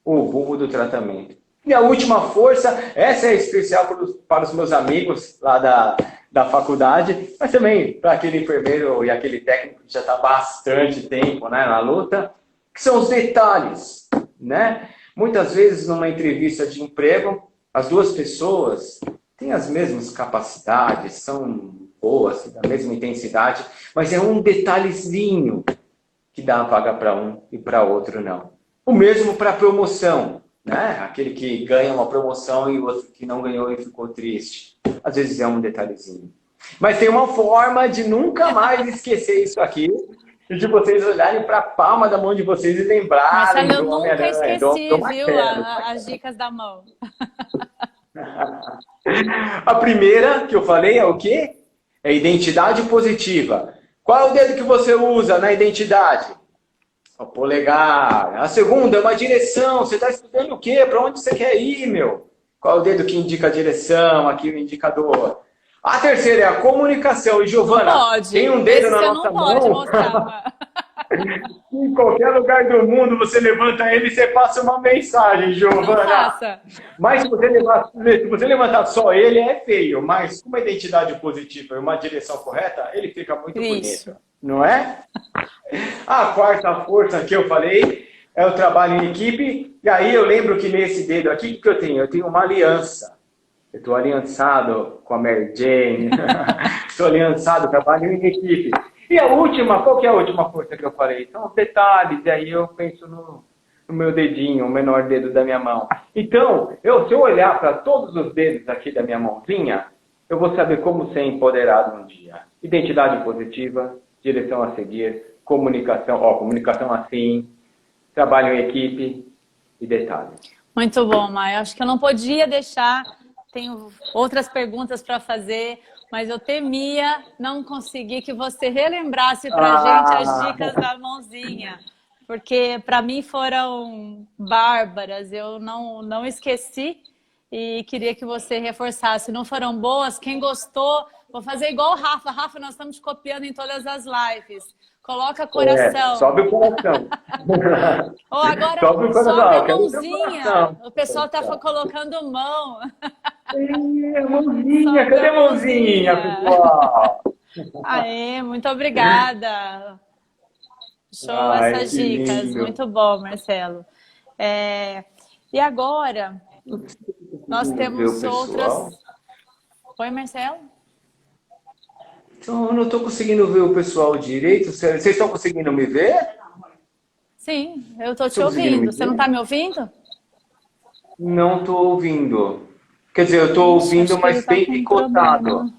o rumo do tratamento. E a última força, essa é especial para os meus amigos lá da faculdade, mas também para aquele enfermeiro e aquele técnico que já está há bastante tempo, né, na luta, que são os detalhes, né? Muitas vezes, numa entrevista de emprego, as duas pessoas têm as mesmas capacidades, são boas, da mesma intensidade, mas é um detalhezinho que dá a vaga para um e para outro não. O mesmo para a promoção, né? Aquele que ganha uma promoção e o outro que não ganhou e ficou triste. Às vezes é um detalhezinho. Mas tem uma forma de nunca mais esquecer isso aqui, e de vocês olharem para a palma da mão de vocês e lembrarem Mas eu nunca esqueci, do viu, as dicas da mão. A primeira que eu falei é o quê? É identidade positiva. Qual é o dedo que você usa na identidade? O polegar. A segunda é uma direção. Você está estudando o quê? Para onde você quer ir, meu? Qual é o dedo que indica a direção? Aqui o indicador. A terceira é a comunicação. E, Giovana, tem um dedo na nossa mão. Pode mostrar. Em qualquer lugar do mundo, você levanta ele e você passa uma mensagem, Giovana. Mas se você levantar só ele, é feio. Mas com uma identidade positiva e uma direção correta, ele fica muito bonito. Não é? A quarta força que eu falei é o trabalho em equipe. E aí eu lembro que nesse dedo aqui, o que eu tenho? Eu tenho uma aliança. Eu estou aliançado com a Mary Jane. Estou aliançado, trabalho em equipe. E a última, qual que é a última força que eu falei? São os detalhes, e aí eu penso no meu dedinho, o menor dedo da minha mão. Então, se eu olhar para todos os dedos aqui da minha mãozinha, eu vou saber como ser empoderado um dia. Identidade positiva, direção a seguir, comunicação assim, trabalho em equipe e detalhes. Muito bom, Maia. Acho que eu não podia deixar, tenho outras perguntas para fazer, mas eu temia não conseguir que você relembrasse para a gente as dicas da mãozinha, porque para mim foram bárbaras, eu não esqueci e queria que você reforçasse. Não foram boas? Quem gostou, vou fazer igual o Rafa. Rafa, nós estamos copiando em todas as lives. Coloca coração. Sobe o coração. Ou agora sobe a mãozinha. O pessoal está colocando mão. Mãozinha, cadê a mãozinha, pessoal? Aê, muito obrigada. Show essas dicas. Lindo. Muito bom, Marcelo. E agora, nós temos outras... Oi, Marcelo? Então, eu não estou conseguindo ver o pessoal direito. Vocês estão conseguindo me ver? Sim, eu estou te Estão conseguindo me ouvindo. Você não está ver? me ouvindo? Não estou ouvindo. Quer dizer, eu estou Ixi, ouvindo, acho que ele mas está bem com um picotado. problema.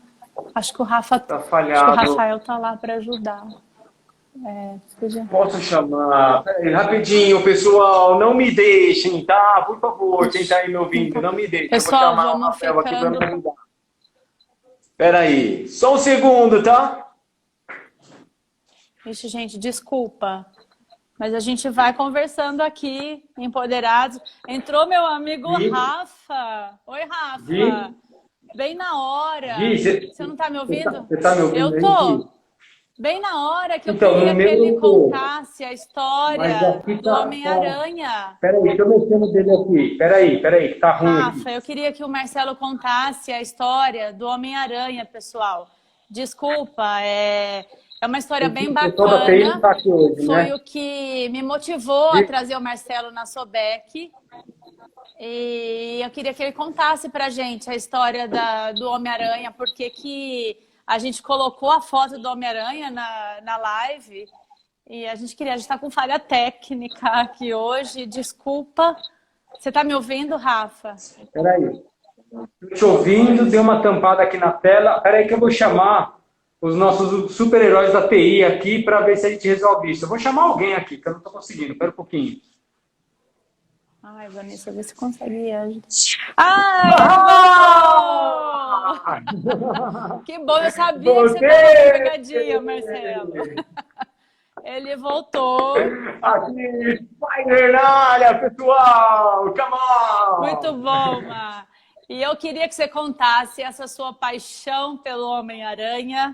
Acho que o Rafa, Tá acho que o falhado. Rafael está lá para ajudar. É, seja... Posso chamar? Peraí, rapidinho, pessoal. Não me deixem, tá? Por favor, quem está aí me ouvindo, não me deixem. Eu vou Pessoal, chamar o vamos Rafael aqui para me ficando. ajudar. Peraí, só um segundo, tá? Ixi, gente, desculpa. Mas a gente vai conversando aqui, empoderados. Entrou meu amigo Gui, Rafa. Oi, Rafa. Gui, Bem na hora. Gui, Você não está me ouvindo? você tá me ouvindo Eu aí, tô. Gui? Bem na hora que eu Então, no queria que meu ele eu tô. contasse a Mas história aqui do tá. Homem-Aranha. Peraí, deixa eu mexer no dele aqui. Peraí, que tá ruim Rafa, aqui. eu queria que o Marcelo contasse a história do Homem-Aranha, pessoal. Desculpa, é uma história bem O pessoal da TI não bacana. tá aqui hoje, Foi né? o que me motivou a trazer o Marcelo na Sobec. E eu queria que ele contasse pra gente a história do Homem-Aranha, porque que a gente colocou a foto do Homem-Aranha na live. E a gente está com falha técnica aqui hoje. Desculpa. Você tá me ouvindo, Rafa? Peraí. Tô te ouvindo, deu uma tampada aqui na tela. Peraí que eu vou chamar os nossos super-heróis da TI aqui para ver se a gente resolve isso. Eu vou chamar alguém aqui, que eu não tô conseguindo. Pera um pouquinho. Ai, Vanessa, vê se consegue ajudar. Ai, Ah! que bom! Que bom, eu sabia que você Voltei! estava na pegadinha, Marcelo. Ele voltou. Aqui, Spider na área, pessoal! Come on! Muito bom, Mar. E eu queria que você contasse essa sua paixão pelo Homem-Aranha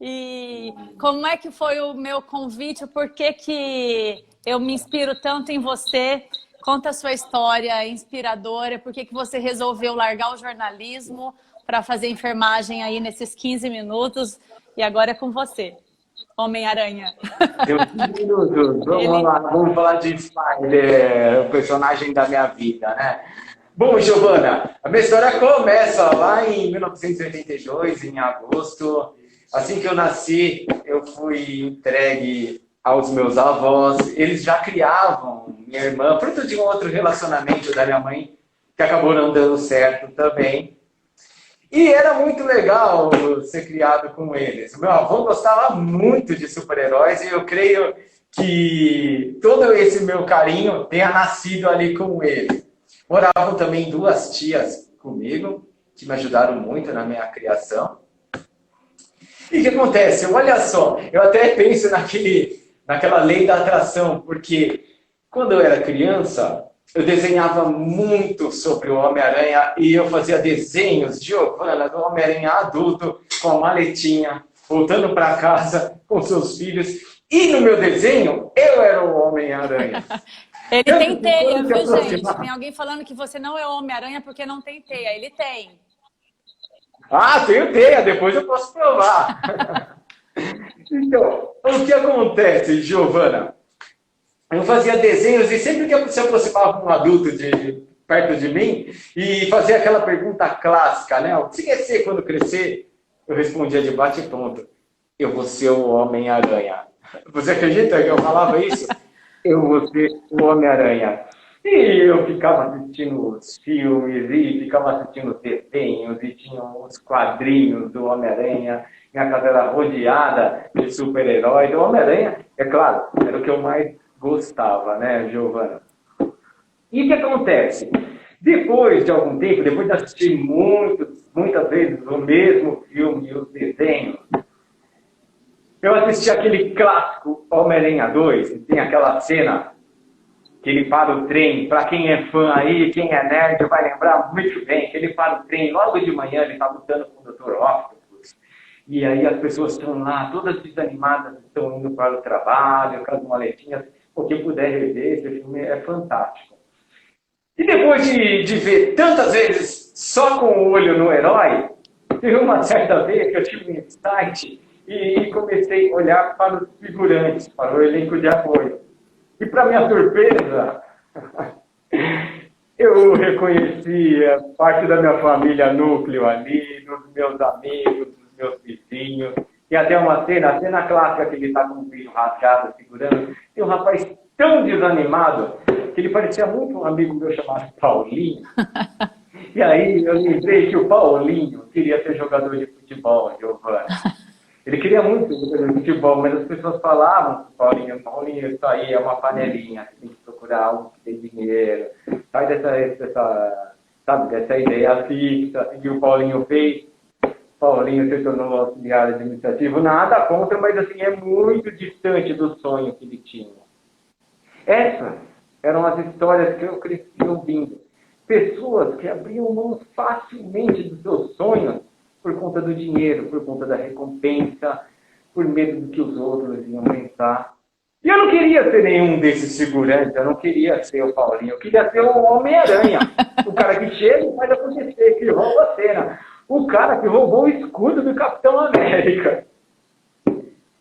e como é que foi o meu convite, por que que eu me inspiro tanto em você. Conta a sua história inspiradora, por que que você resolveu largar o jornalismo para fazer enfermagem aí nesses 15 minutos e agora é com você, Homem-Aranha. Deu 15 minutos. Vamos lá, vamos falar de Spider, o personagem da minha vida, né? Bom, Giovana, a minha história começa lá em 1982, em agosto. Assim que eu nasci, eu fui entregue aos meus avós. Eles já criavam minha irmã, fruto de um outro relacionamento da minha mãe, que acabou não dando certo também. E era muito legal ser criado com eles. Meu avô gostava muito de super-heróis e eu creio que todo esse meu carinho tenha nascido ali com ele. Moravam também duas tias comigo, que me ajudaram muito na minha criação. E o que acontece? Olha só, eu até penso naquela lei da atração, porque quando eu era criança, eu desenhava muito sobre o Homem-Aranha e eu fazia desenhos, Giovana, do Homem-Aranha adulto, com a maletinha, voltando para casa com seus filhos. E no meu desenho, eu era o Homem-Aranha. Ele tem teia, viu, gente? Tem alguém falando que você não é Homem-Aranha porque não tem teia. Ele tem. Ah, tenho teia, depois eu posso provar. Então, o que acontece, Giovana? Eu fazia desenhos e sempre que se aproximava um adulto perto de mim e fazia aquela pergunta clássica, né? O que você quer ser quando crescer? Eu respondia de bate-pronto. Eu vou ser o Homem-Aranha. Você acredita que eu falava isso? Eu vou ser o Homem-Aranha. E eu ficava assistindo os filmes e ficava assistindo os desenhos e tinha os quadrinhos do Homem-Aranha. Minha casa era rodeada de super-heróis. O Homem-Aranha, é claro, era o que eu mais gostava, né, Giovana? E o que acontece? Depois de algum tempo, depois de assistir muitas vezes o mesmo filme e os desenhos, eu assisti aquele clássico Homem-Aranha 2, que tem aquela cena que ele para o trem. Para quem é fã aí, quem é nerd, vai lembrar muito bem que ele para o trem logo de manhã, ele está lutando com o Dr. Octopus. E aí as pessoas estão lá, todas desanimadas, estão indo para o trabalho, com as maletinhas. O que puder rever, esse filme é fantástico. E depois de ver tantas vezes só com o olho no herói, teve uma certa vez que eu tive um insight e comecei a olhar para os figurantes, para o elenco de apoio. E para minha surpresa, eu reconhecia parte da minha família núcleo ali, dos meus amigos, dos meus vizinhos. Tem até uma cena, a cena clássica que ele está com o vídeo rasgado, segurando. Tem um rapaz tão desanimado que ele parecia muito um amigo meu chamado Paulinho. E aí eu lembrei que o Paulinho queria ser jogador de futebol, Giovana. Ele queria muito ser jogador de futebol, mas as pessoas falavam para o Paulinho, isso aí é uma panelinha, você tem que procurar algo que dê dinheiro. Sai dessa ideia fixa que o Paulinho fez. Paulinho se tornou auxiliar administrativo, nada contra, mas assim, é muito distante do sonho que ele tinha. Essas eram as histórias que eu cresci ouvindo. Pessoas que abriam mão facilmente dos seus sonhos por conta do dinheiro, por conta da recompensa, por medo do que os outros iam pensar. E eu não queria ser nenhum desses seguranças, eu não queria ser o Paulinho, eu queria ser o Homem-Aranha. O cara que chega e faz acontecer, que rouba a cena. O cara que roubou o escudo do Capitão América.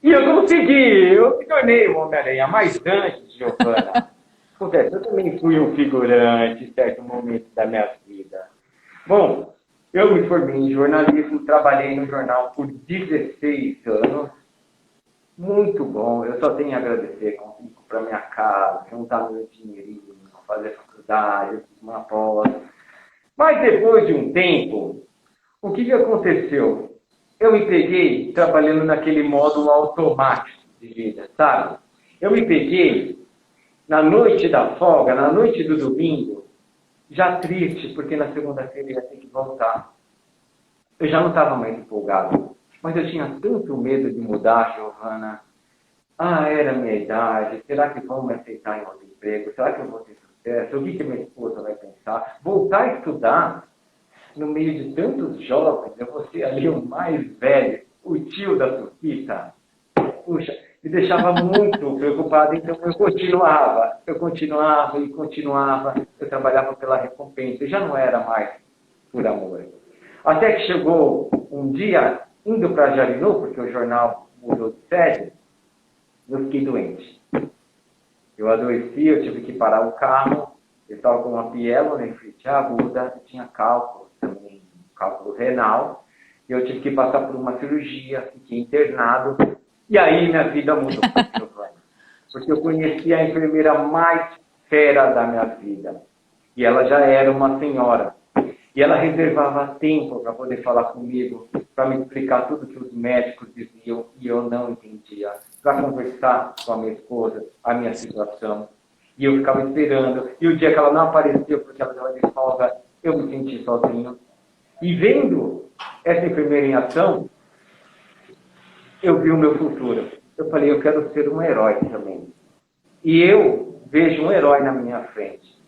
E eu consegui, eu me tornei o Homem-Aranha. Mas antes, Giovana, acontece, eu também fui um figurante em certo momento da minha vida. Bom, eu me formei em jornalismo, trabalhei no jornal por 16 anos. Muito bom, eu só tenho a agradecer, consegui comprar minha casa, juntar meu dinheirinho, fazer faculdade, uma pós. Mas depois de um tempo, o que aconteceu? Eu me peguei trabalhando naquele módulo automático de vida, sabe? Eu me peguei na noite da folga, na noite do domingo, já triste, porque na segunda-feira ia ter que voltar. Eu já não estava mais empolgado, mas eu tinha tanto medo de mudar, Giovana. Ah, era a minha idade, será que vão me aceitar em outro emprego? Será que eu vou ter sucesso? O que minha esposa vai pensar? Voltar a estudar no meio de tantos jovens, eu vou ser ali o mais velho, o tio da Sofita. Puxa, me deixava muito preocupado, então eu continuava, eu trabalhava pela recompensa, já não era mais por amor. Até que chegou um dia, indo para Jarinu, porque o jornal mudou de sede, eu fiquei doente. Eu adoeci, eu tive que parar o carro, eu estava com uma pielonefrite aguda, eu tinha cálculo também, cálculo renal, e eu tive que passar por uma cirurgia, fiquei internado, e aí minha vida mudou, porque eu conheci a enfermeira mais fera da minha vida, e ela já era uma senhora, e ela reservava tempo para poder falar comigo, para me explicar tudo que os médicos diziam, e eu não entendia, para conversar com a minha esposa, a minha situação. E eu ficava esperando. E o dia que ela não apareceu, porque ela estava de folga, eu me senti sozinho. E vendo essa enfermeira em ação, eu vi o meu futuro. Eu falei, eu quero ser um herói também. E eu vejo um herói na minha frente.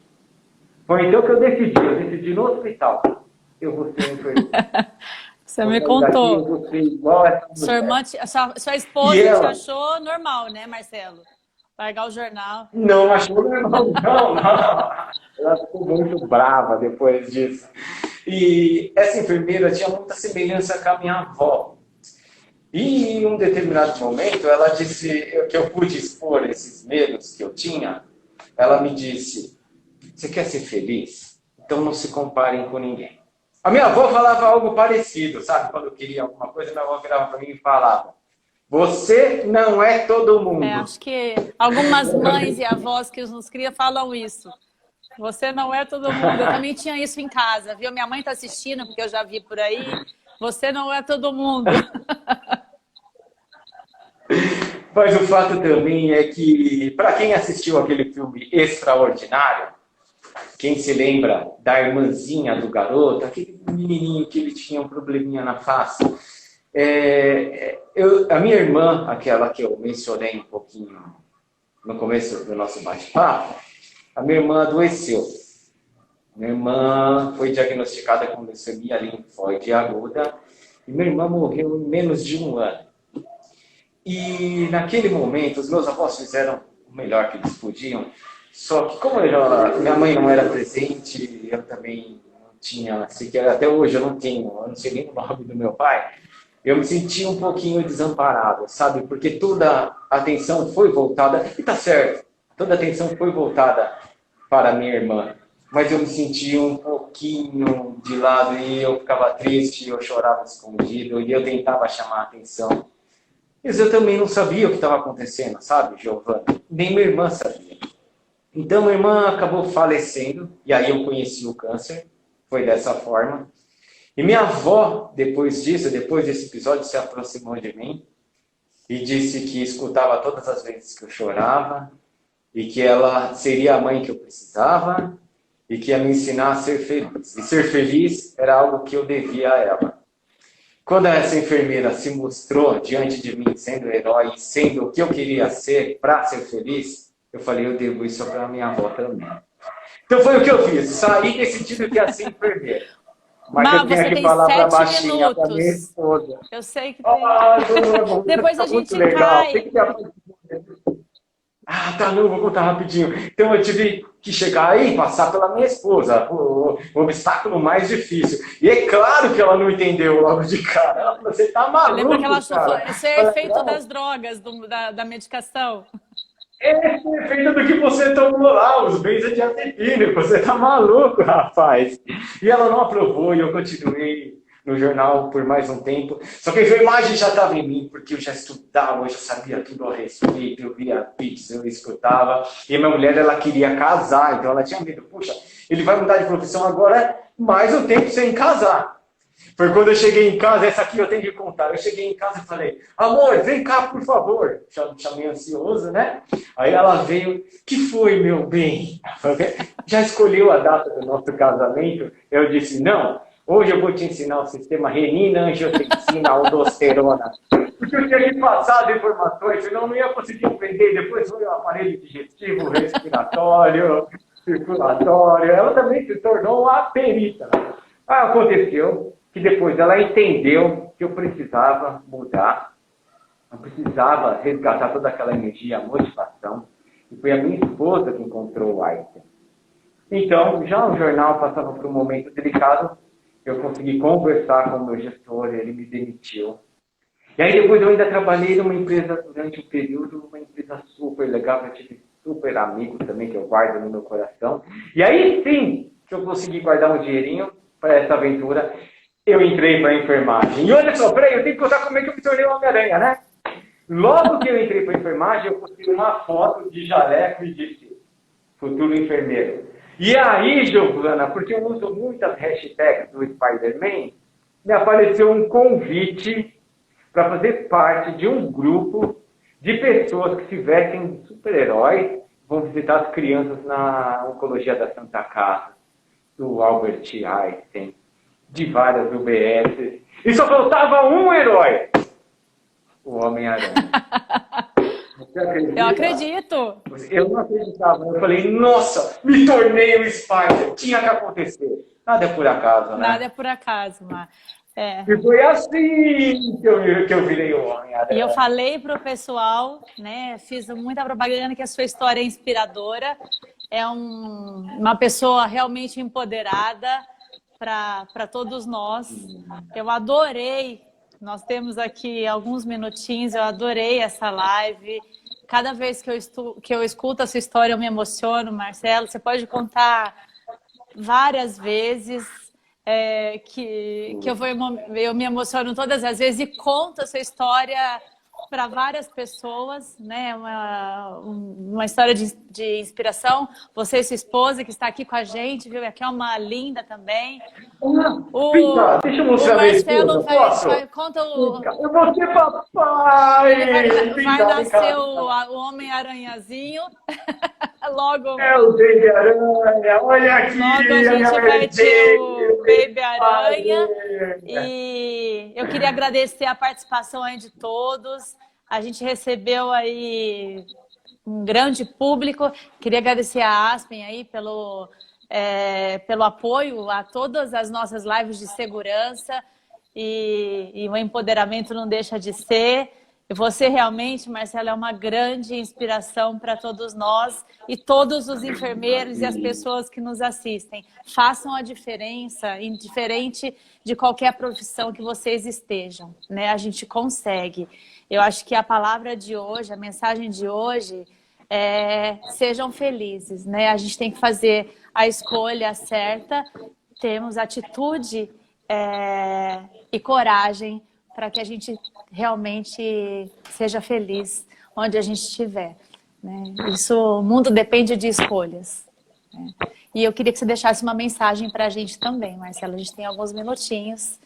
Foi então que eu decidi no hospital, eu vou ser um enfermeiro. Você me contou. Eu vou ser igual essa mulher. Sua esposa te achou normal, né, Marcelo? Largar o jornal. Não achou normal, não. Ela ficou muito brava depois disso. E essa enfermeira tinha muita semelhança com a minha avó. E em um determinado momento, ela disse que eu pude expor esses medos que eu tinha. Ela me disse, você quer ser feliz? Então não se comparem com ninguém. A minha avó falava algo parecido, sabe? Quando eu queria alguma coisa, minha avó virava para mim e falava, você não é todo mundo. Acho que algumas mães e avós que nos criam falam isso. Você não é todo mundo. Eu também tinha isso em casa, viu? Minha mãe está assistindo, porque eu já vi por aí. Você não é todo mundo. Mas o fato também é que, para quem assistiu aquele filme Extraordinário, quem se lembra da irmãzinha do garoto, aquele menininho que ele tinha um probleminha na face, a minha irmã, aquela que eu mencionei um pouquinho no começo do nosso bate-papo, a minha irmã adoeceu. Minha irmã foi diagnosticada com leucemia linfóide aguda e minha irmã morreu em menos de um ano. E naquele momento, os meus avós fizeram o melhor que eles podiam, só que como minha mãe não era presente, eu também não tinha, sequer, até hoje eu não sei nem o nome do meu pai, eu me senti um pouquinho desamparado, sabe? Porque toda a atenção foi voltada, e tá certo, toda a atenção foi voltada para a minha irmã, mas eu me senti um pouquinho de lado e eu ficava triste, eu chorava escondido e eu tentava chamar a atenção. Mas eu também não sabia o que estava acontecendo, sabe, Giovana? Nem minha irmã sabia. Então, minha irmã acabou falecendo, e aí eu conheci o câncer, foi dessa forma. E minha avó, depois disso, depois desse episódio, se aproximou de mim e disse que escutava todas as vezes que eu chorava e que ela seria a mãe que eu precisava e que ia me ensinar a ser feliz. E ser feliz era algo que eu devia a ela. Quando essa enfermeira se mostrou diante de mim sendo herói, sendo o que eu queria ser para ser feliz, eu falei, eu devo isso para minha avó também. Então foi o que eu fiz, saí decidido que ia ser enfermeira. Mas eu tinha que falar para a baixinha, para minha esposa. Eu sei que tem. Depois a gente cai. Tá, não, vou contar rapidinho. Então eu tive que chegar aí e passar pela minha esposa, o obstáculo mais difícil. E é claro que ela não entendeu logo de cara. Ela falou, você tá maluco, lembra que ela achou cara. Isso é efeito das drogas, da medicação. Esse é efeito do que você tomou lá, os benzodiazepínicos. Você tá maluco, rapaz. E ela não aprovou e eu continuei no jornal por mais um tempo. Só que a imagem já estava em mim, porque eu já estudava, eu já sabia tudo a respeito, eu via vídeos, eu escutava. E a minha mulher, ela queria casar, então ela tinha medo. Puxa, ele vai mudar de profissão agora, mais um tempo sem casar. Foi quando eu cheguei em casa, essa aqui eu tenho que contar. Eu cheguei em casa e falei, amor, vem cá, por favor. Chamei ansioso, né? Aí ela veio, que foi, meu bem? Já escolheu a data do nosso casamento? Eu disse, não. Hoje eu vou te ensinar o sistema renina, angiotensina, aldosterona. Porque eu tinha que passar as informações, senão eu não ia conseguir aprender. Depois foi o aparelho digestivo, respiratório, circulatório. Ela também se tornou uma perita. Aconteceu que depois ela entendeu que eu precisava mudar, eu precisava resgatar toda aquela energia, a motivação. E foi a minha esposa que encontrou o Einstein. Então, já o jornal passava por um momento delicado, eu consegui conversar com o meu gestor, ele me demitiu. E aí depois eu ainda trabalhei numa empresa durante um período, uma empresa super legal, eu tive super amigos também que eu guardo no meu coração. E aí sim, que eu consegui guardar um dinheirinho para essa aventura, eu entrei para a enfermagem. E olha só, peraí, eu tenho que contar como é que eu me tornei uma Homem-Aranha, né? Logo que eu entrei para a enfermagem, eu postei uma foto de jaleco e disse, futuro enfermeiro. E aí, Giovana, porque eu uso muitas hashtags do Spider-Man, me apareceu um convite para fazer parte de um grupo de pessoas que se vestem de super-heróis, vão visitar as crianças na Oncologia da Santa Casa, do Albert Einstein, de várias UBS. E só faltava um herói, o Homem-Aranha. Eu acredito. Eu não acreditava. Eu falei, nossa, me tornei o Spider. Tinha que acontecer. Nada é por acaso, né? Nada é por acaso, Mar. E foi assim que eu virei o Homem-Aranha. E eu falei para o pessoal, né? Fiz muita propaganda que a sua história é inspiradora. É uma pessoa realmente empoderada para todos nós. Eu adorei. Nós temos aqui alguns minutinhos, eu adorei essa live. Cada vez que eu escuto a sua história, eu me emociono, Marcelo. Você pode contar várias vezes que eu me emociono todas as vezes e conto a sua história para várias pessoas, né? Uma história de inspiração. Você e sua esposa que está aqui com a gente, viu? Aqui é uma linda também. Deixa eu mostrar o Marcelo vai conta Eu vou ser papai! Vai nascer o Homem-Aranhazinho. Logo. É o Baby Aranha, olha aqui! Logo a gente vai ter o Baby Aranha. E eu queria agradecer a participação aí de todos. A gente recebeu aí um grande público. Queria agradecer a Aspen aí pelo apoio a todas as nossas lives de segurança. E o empoderamento não deixa de ser. E você realmente, Marcelo, é uma grande inspiração para todos nós e todos os enfermeiros e as pessoas que nos assistem. Façam a diferença, indiferente de qualquer profissão que vocês estejam, né? A gente consegue. Eu acho que a palavra de hoje, a mensagem de hoje é sejam felizes, né? A gente tem que fazer a escolha certa, temos atitude e coragem para que a gente realmente seja feliz onde a gente estiver, né? O mundo depende de escolhas, né? E eu queria que você deixasse uma mensagem para a gente também, Marcelo. A gente tem alguns minutinhos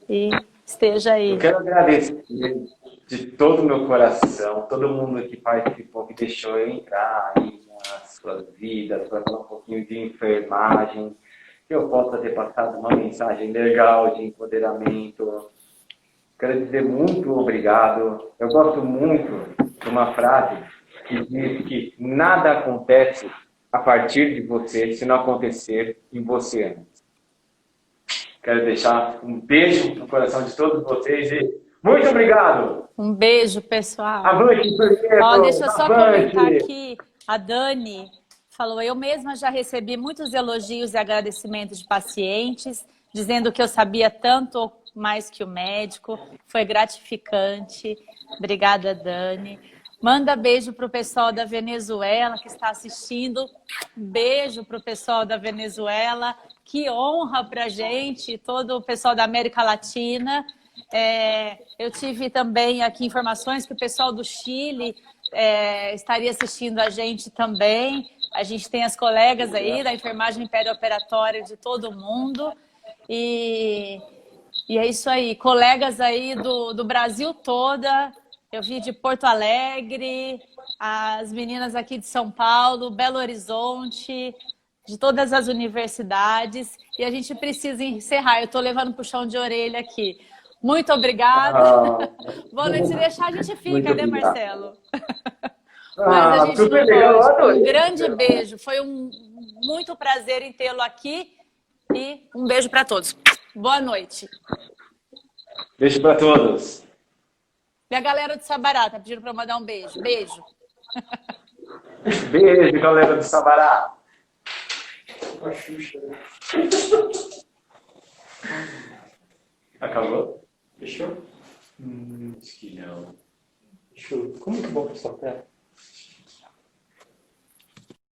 e esteja aí. Eu quero agradecer de todo o meu coração, todo mundo que participou, que deixou eu entrar aí nas suas vidas, para falar um pouquinho de enfermagem, que eu possa ter passado uma mensagem legal de empoderamento. Quero dizer muito obrigado. Eu gosto muito de uma frase que diz que nada acontece a partir de você se não acontecer em você antes. Quero deixar um beijo no coração de todos vocês e muito obrigado! Um beijo, pessoal. Avante, Ó, deixa eu só avante. comentar aqui. A Dani falou, eu mesma já recebi muitos elogios e agradecimentos de pacientes, dizendo que eu sabia tanto ou mais que o médico. Foi gratificante. Obrigada, Dani. Manda beijo para o pessoal da Venezuela que está assistindo. Beijo para o pessoal da Venezuela. Que honra para a gente, todo o pessoal da América Latina. Eu tive também aqui informações que o pessoal do Chile estaria assistindo a gente também. A gente tem as colegas aí da enfermagem perioperatória de todo mundo. E é isso aí. Colegas aí do Brasil toda. Eu vi de Porto Alegre, as meninas aqui de São Paulo, Belo Horizonte, de todas as universidades. E a gente precisa encerrar. Eu estou levando puxão de orelha aqui. Muito obrigada. Boa noite. Se deixar, a gente fica, né, Marcelo? Mas a gente super não legal. pode. Um grande beijo. Foi muito prazer em tê-lo aqui. E um beijo para todos. Boa noite. Beijo para todos. E a galera do Sabará tá pedindo para eu mandar um beijo. Beijo. Beijo, galera do Sabará. A Xuxa. Acabou? Fechou? Acho que não. Fechou. Como que bom que sua pé?